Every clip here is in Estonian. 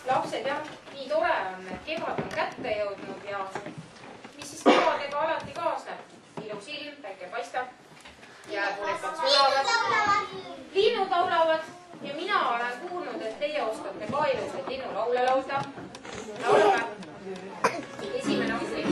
lapsed jah, nii tore on, et kevad on kätte jõudnud ja mis siis kevadega alati kaasneb? Ilus ilm, päike paistab, jääpurikad sulavad, linnud laulavad ja mina olen kuulnud, et teie oskate ka ilusaid linnulaule laulda. Laulame. Esimene osi.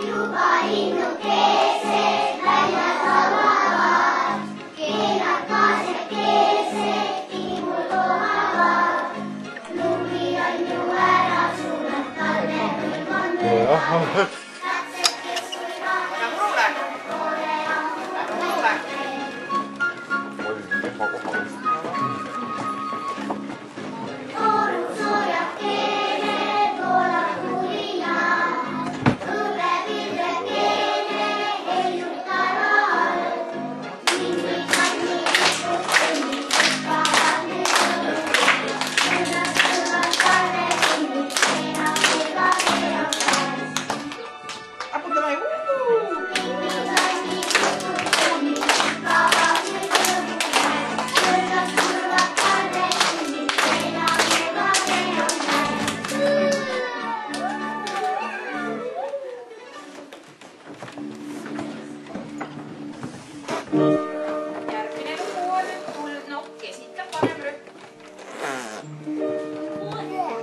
Juba linnukesed väljas avavad, keelad kaasekesed timul kohavad. Lumi on ju ära suunud, talve kõik on möödas. Lapsed, kes kui vahel poole on Ooru soojad keeled voolavad kulinad. Järgmine lugu on Kuldnokk esitab vanem rühm. Kuldnokk,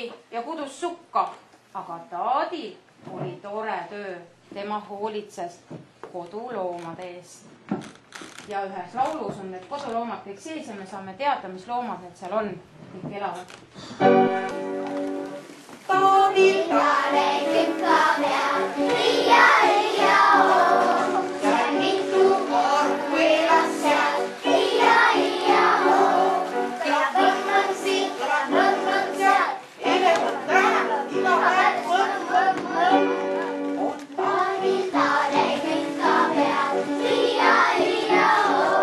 tegi ja kudus sukka, aga taadil oli tore töö. Tema hoolitses koduloomade eest. Ja ühes laulus on need koduloomad kõik sees ja me saame teada, mis loomad need seal on. Kõik elavad. Taadil tare kütka peal, õia, õia, oo. Seal mitu korru elas seal, õia, õia, oo. Kõlab võrmõn siin, kõlab võrmõn seal, elevõn tähendab iga päev võrm. Taadil tare kütka peal, õia, õia, oo.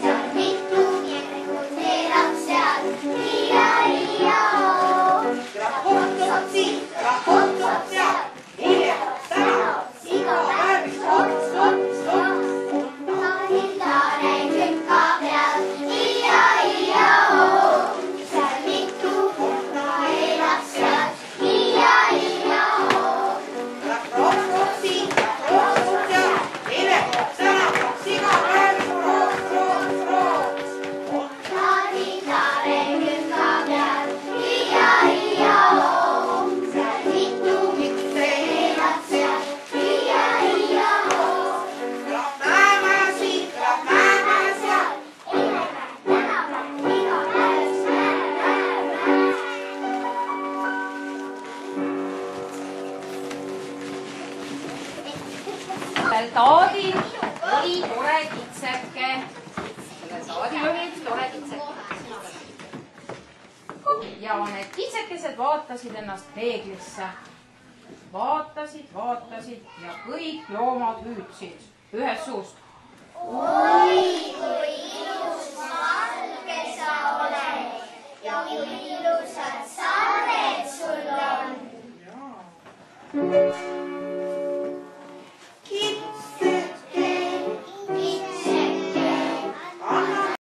Seal mitu korru elas seal, õia, õia, oo. Kõlab siin, kõlab seal, elevõn tähendab iga päev võrm. Taadil tare kütka peal, õia, õia, oo. Seal mitu korru elas seal, õia, õia, oo. Kõlab siin, kõlab seal, elevõn tähendab iga päev võrm. Taadil tare kütka peal, õia, õia, oo. Seal mitu elas seal, õia, õia, oo. Kõlab mäema siin, kõlab mäema seal, elevõn tähendab iga päev. Sellel taadil oli tore kitseke. Sellel taadil oli üks tore kitseke. Ja need kitsekesed vaatasid ennast peeglisse. Vaatasid, vaatasid ja kõik loomad hüüdsid ühest suust. Oi, kui